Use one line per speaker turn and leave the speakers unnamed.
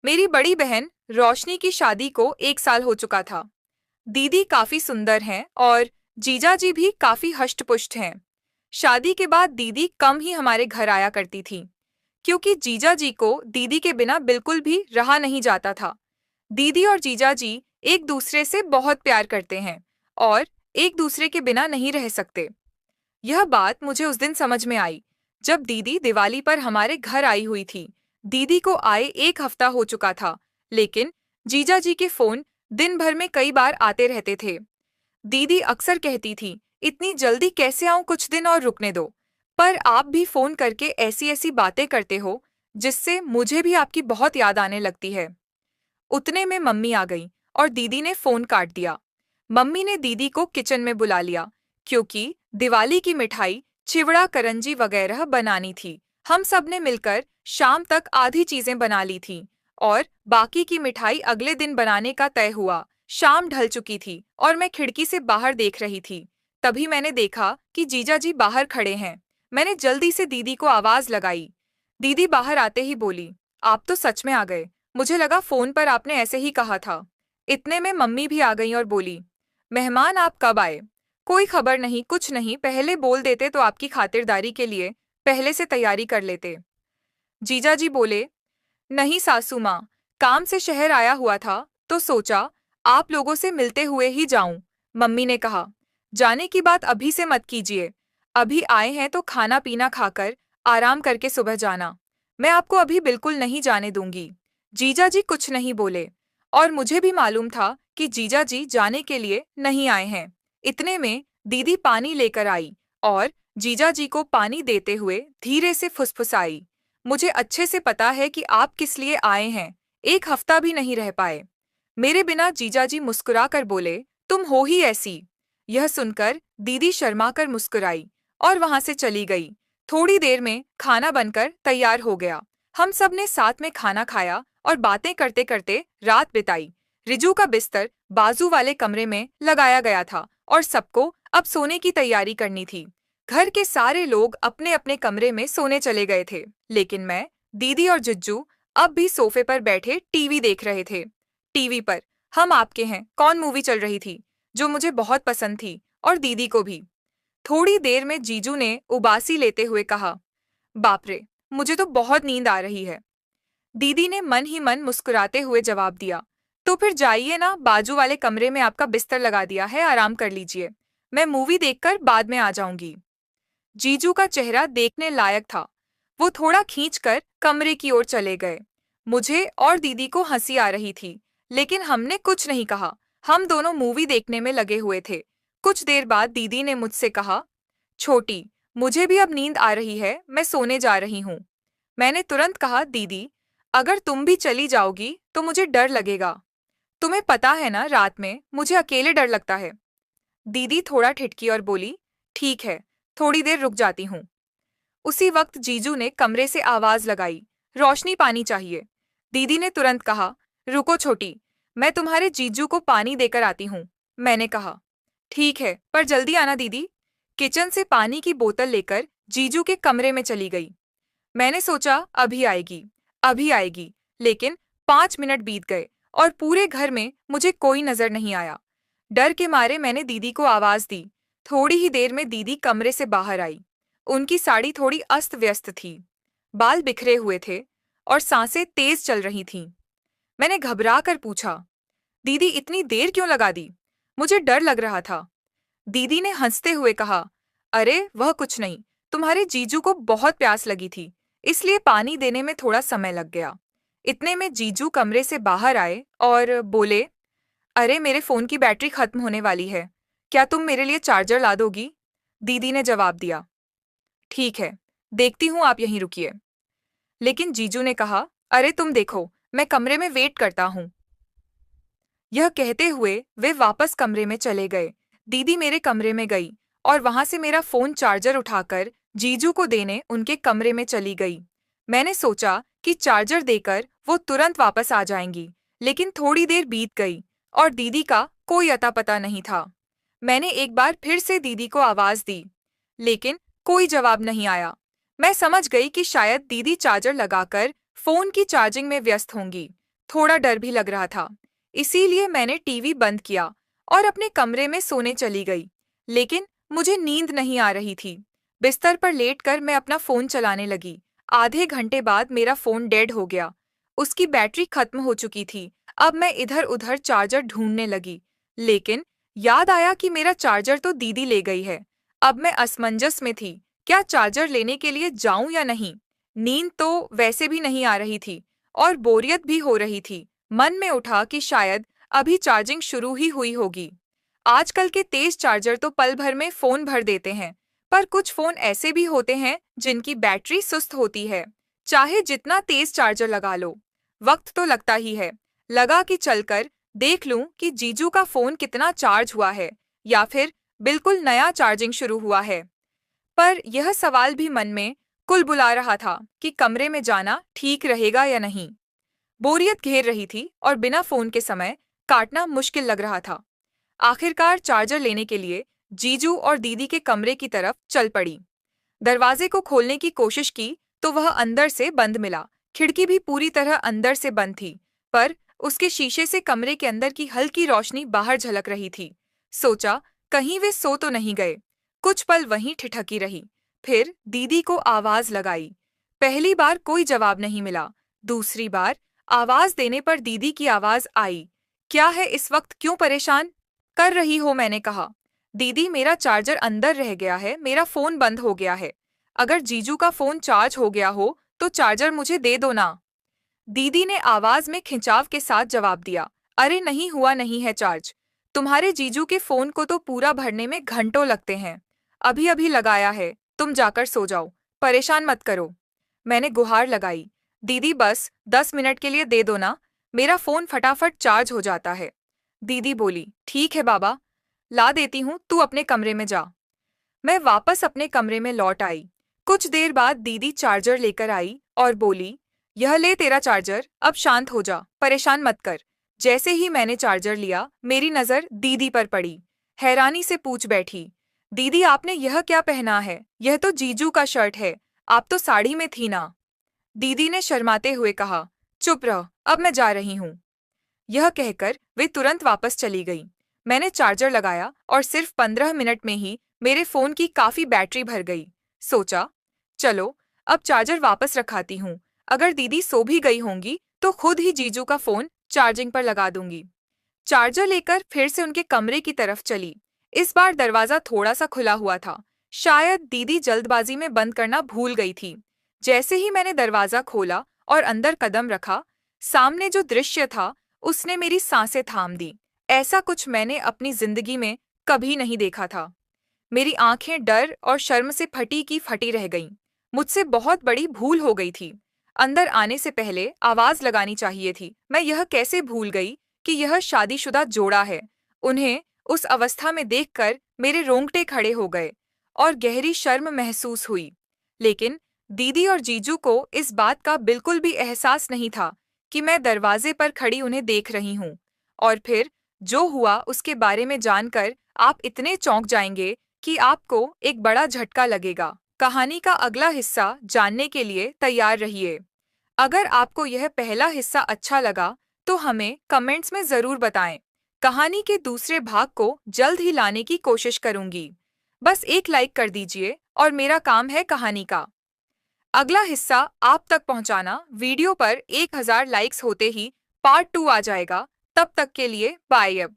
मेरी बड़ी बहन रोशनी की शादी को 1 साल हो चुका था। दीदी काफी सुंदर हैं और जीजा जी भी काफी हष्टपुष्ट हैं। शादी के बाद दीदी कम ही हमारे घर आया करती थी, क्योंकि जीजा जी को दीदी के बिना बिल्कुल भी रहा नहीं जाता था। दीदी और जीजा जी एक दूसरे से बहुत प्यार करते हैं और एक दूसरे के बिना नहीं रह सकते। यह बात मुझे उस दिन समझ में आई, जब दीदी दिवाली पर हमारे घर आई हुई थी। दीदी को आए 1 हफ्ता हो चुका था, लेकिन जीजा जी के फोन दिन भर में कई बार आते रहते थे। दीदी अक्सर कहती थी, इतनी जल्दी कैसे आऊं, कुछ दिन और रुकने दो। पर आप भी फोन करके ऐसी ऐसी बातें करते हो, जिससे मुझे भी आपकी बहुत याद आने लगती है। उतने में मम्मी आ गई और दीदी ने फोन काट दिया। मम्मी ने दीदी को किचन में बुला लिया, क्योंकि दिवाली की मिठाई, चिवड़ा, करंजी वगैरह बनानी थी। हम सब ने मिलकर शाम तक आधी चीजें बना ली थी और बाकी की मिठाई अगले दिन बनाने का तय हुआ। शाम ढल चुकी थी और मैं खिड़की से बाहर देख रही थी। तभी मैंने देखा कि जीजा जी बाहर खड़े हैं। मैंने जल्दी से दीदी को आवाज लगाई। दीदी बाहर आते ही बोली, आप तो सच में आ गए। मुझे लगा फोन पर आपने ऐसे ही कहा था। इतने में मम्मी भी आ गई और बोली, मेहमान आप कब आए? कोई खबर नहीं, कुछ नहीं, पहले बोल देते तो आपकी खातिरदारी के लिए पहले से तैयारी कर लेते। जीजा जी बोले, नहीं सासू माँ, काम से शहर आया हुआ था तो सोचा आप लोगों से मिलते हुए ही जाऊं। मम्मी ने कहा, जाने की बात अभी से मत कीजिए। अभी आए हैं तो खाना पीना खाकर आराम करके सुबह जाना। मैं आपको अभी बिल्कुल नहीं जाने दूंगी। जीजा जी कुछ नहीं बोले और मुझे भी मालूम था कि जीजा जी जाने के लिए नहीं आए हैं। इतने में दीदी पानी लेकर आई और जीजा जी को पानी देते हुए धीरे से फुसफुसाई, मुझे अच्छे से पता है कि आप किस लिए आए हैं। 1 हफ्ता भी नहीं रह पाए। मेरे बिना जीजा जी मुस्कुरा कर बोले, तुम हो ही ऐसी। यह सुनकर दीदी शर्मा कर मुस्कुराई और वहां से चली गई। थोड़ी देर में खाना बनकर तैयार हो गया। हम सब ने साथ में खाना खाया और बातें करते करते रात बिताई। रिजू का बिस्तर बाजू वाले कमरे में लगाया गया था और सबको अब सोने की तैयारी करनी थी। घर के सारे लोग अपने अपने कमरे में सोने चले गए थे, लेकिन मैं, दीदी और जिज्जू अब भी सोफे पर बैठे टीवी देख रहे थे। टीवी पर हम आपके हैं कौन मूवी चल रही थी, जो मुझे बहुत पसंद थी और दीदी को भी। थोड़ी देर में जीजू ने उबासी लेते हुए कहा, बाप रे, मुझे तो बहुत नींद आ रही है। दीदी ने मन ही मन मुस्कुराते हुए जवाब दिया, तो फिर जाइए ना, बाजू वाले कमरे में आपका बिस्तर लगा दिया है, आराम कर लीजिए। मैं मूवी देखकर बाद में आ जाऊंगी। जीजू का चेहरा देखने लायक था। वो थोड़ा खींचकर कमरे की ओर चले गए। मुझे और दीदी को हंसी आ रही थी, लेकिन हमने कुछ नहीं कहा। हम दोनों मूवी देखने में लगे हुए थे। कुछ देर बाद दीदी ने मुझसे कहा, छोटी, मुझे भी अब नींद आ रही है, मैं सोने जा रही हूँ। मैंने तुरंत कहा, दीदी, अगर तुम भी चली जाओगी तो मुझे डर लगेगा। तुम्हें पता है ना, रात में मुझे अकेले डर लगता है। दीदी थोड़ा ठिठकी और बोली, ठीक है, थोड़ी देर रुक जाती हूँ। उसी वक्त जीजू ने कमरे से आवाज लगाई, रोशनी, पानी चाहिए। दीदी ने तुरंत कहा, रुको छोटी, मैं तुम्हारे जीजू को पानी देकर आती हूँ। मैंने कहा, ठीक है, पर जल्दी आना दीदी। किचन से पानी की बोतल लेकर जीजू के कमरे में चली गई। मैंने सोचा अभी आएगी, अभी आएगी, लेकिन 5 मिनट बीत गए और पूरे घर में मुझे कोई नजर नहीं आया। डर के मारे मैंने दीदी को आवाज दी। थोड़ी ही देर में दीदी कमरे से बाहर आई। उनकी साड़ी थोड़ी अस्त व्यस्त थी, बाल बिखरे हुए थे और सांसें तेज चल रही थीं। मैंने घबरा कर पूछा, दीदी इतनी देर क्यों लगा दी? मुझे डर लग रहा था। दीदी ने हंसते हुए कहा, अरे वह कुछ नहीं, तुम्हारे जीजू को बहुत प्यास लगी थी, इसलिए पानी देने में थोड़ा समय लग गया। इतने में जीजू कमरे से बाहर आए और बोले, अरे मेरे फोन की बैटरी खत्म होने वाली है, क्या तुम मेरे लिए चार्जर ला दोगी? दीदी ने जवाब दिया, ठीक है, देखती हूँ, आप यहीं रुकिए। लेकिन जीजू ने कहा, अरे तुम देखो, मैं कमरे में वेट करता हूँ। यह कहते हुए वे वापस कमरे में चले गए। दीदी मेरे कमरे में गई और वहां से मेरा फोन चार्जर उठाकर जीजू को देने उनके कमरे में चली गई। मैंने सोचा कि चार्जर देकर वो तुरंत वापस आ जाएंगी, लेकिन थोड़ी देर बीत गई और दीदी का कोई अता पता नहीं था। मैंने एक बार फिर से दीदी को आवाज दी, लेकिन कोई जवाब नहीं आया। मैं समझ गई कि शायद दीदी चार्जर लगाकर फोन की चार्जिंग में व्यस्त होंगी। थोड़ा डर भी लग रहा था। इसीलिए मैंने टीवी बंद किया और अपने कमरे में सोने चली गई। लेकिन मुझे नींद नहीं आ रही थी। बिस्तर पर लेटकर मैं अपना फोन चलाने लगी। आधे घंटे बाद मेरा फोन डेड हो गया। उसकी बैटरी खत्म हो चुकी थी। अब मैं इधर उधर चार्जर ढूंढने लगी, लेकिन याद आया कि मेरा चार्जर तो दीदी ले गई है। अब मैं असमंजस में थी, क्या चार्जर लेने के लिए जाऊं या नहीं। नींद तो वैसे भी नहीं आ रही थी और बोरियत भी हो रही थी। मन में उठा कि शायद अभी चार्जिंग शुरू ही हुई होगी। आजकल के तेज चार्जर तो पल भर में फोन भर देते हैं, पर कुछ फोन ऐसे भी होते हैं जिनकी बैटरी सुस्त होती है। चाहे जितना तेज चार्जर लगा लो, वक्त तो लगता ही है। लगा कि चलकर देख लूं कि जीजू का फोन कितना चार्ज हुआ है या फिर बिल्कुल नया चार्जिंग शुरू हुआ है। पर यह सवाल भी मन में कुल बुला रहा था कि कमरे में जाना ठीक रहेगा या नहीं। बोरियत घेर रही थी और बिना फोन के समय काटना मुश्किल लग रहा था। आखिरकार चार्जर लेने के लिए जीजू और दीदी के कमरे की तरफ चल पड़ी। दरवाजे को खोलने की कोशिश की तो वह अंदर से बंद मिला। खिड़की भी पूरी तरह अंदर से बंद थी, पर उसके शीशे से कमरे के अंदर की हल्की रोशनी बाहर झलक रही थी। सोचा कहीं वे सो तो नहीं गए। कुछ पल वहीं ठिठकी रही। फिर दीदी को आवाज लगाई। पहली बार कोई जवाब नहीं मिला। दूसरी बार आवाज देने पर दीदी की आवाज आई। क्या है, इस वक्त क्यों परेशान कर रही हो, मैंने कहा। दीदी, मेरा चार्जर अंदर रह गया है, मेरा फोन बंद हो गया है। अगर जीजू का फोन चार्ज हो गया हो तो चार्जर मुझे दे दो ना। दीदी ने आवाज में खिंचाव के साथ जवाब दिया। अरे नहीं, हुआ नहीं है चार्ज। तुम्हारे जीजू के फोन को तो पूरा भरने में घंटों लगते हैं। अभी अभी लगाया है, तुम जाकर सो जाओ, परेशान मत करो। मैंने गुहार लगाई। दीदी, बस 10 मिनट के लिए दे दो ना, मेरा फोन फटाफट चार्ज हो जाता है। दीदी बोली, ठीक है बाबा, ला देती हूँ, तू अपने कमरे में जा। मैं वापस अपने कमरे में लौट आई। कुछ देर बाद दीदी चार्जर लेकर आई और बोली, यह ले तेरा चार्जर, अब शांत हो जा, परेशान मत कर। जैसे ही मैंने चार्जर लिया, मेरी नज़र दीदी पर पड़ी। हैरानी से पूछ बैठी, दीदी आपने यह क्या पहना है? यह तो जीजू का शर्ट है, आप तो साड़ी में थी ना। दीदी ने शर्माते हुए कहा, चुप रह, अब मैं जा रही हूँ। यह कहकर वे तुरंत वापस चली गई। मैंने चार्जर लगाया और सिर्फ 15 मिनट में ही मेरे फोन की काफी बैटरी भर गई। सोचा, चलो अब चार्जर वापस रखाती हूँ। अगर दीदी सो भी गई होंगी तो खुद ही जीजू का फोन चार्जिंग पर लगा दूंगी। चार्जर लेकर फिर से उनके कमरे की तरफ चली। इस बार दरवाजा थोड़ा सा खुला हुआ था। शायद दीदी जल्दबाजी में बंद करना भूल गई थी। जैसे ही मैंने दरवाजा खोला और अंदर कदम रखा, सामने जो दृश्य था उसने मेरी सांसें थाम दी। ऐसा कुछ मैंने अपनी जिंदगी में कभी नहीं देखा था। मेरी आंखें डर और शर्म से फटी की फटी रह गईं। मुझसे बहुत बड़ी भूल हो गई थी। अंदर आने से पहले आवाज लगानी चाहिए थी। मैं यह कैसे भूल गई कि यह शादीशुदा जोड़ा है। उन्हें उस अवस्था में देखकर मेरे रोंगटे खड़े हो गए और गहरी शर्म महसूस हुई। लेकिन दीदी और जीजू को इस बात का बिल्कुल भी एहसास नहीं था कि मैं दरवाजे पर खड़ी उन्हें देख रही हूँ। और फिर जो हुआ उसके बारे में जानकर आप इतने चौंक जाएंगे कि आपको एक बड़ा झटका लगेगा। कहानी का अगला हिस्सा जानने के लिए तैयार रहिए। अगर आपको यह पहला हिस्सा अच्छा लगा तो हमें कमेंट्स में ज़रूर बताएं। कहानी के दूसरे भाग को जल्द ही लाने की कोशिश करूंगी। बस एक लाइक कर दीजिए और मेरा काम है कहानी का अगला हिस्सा आप तक पहुंचाना। वीडियो पर 1000 लाइक्स होते ही पार्ट 2 आ जाएगा। तब तक के लिए बाय अब।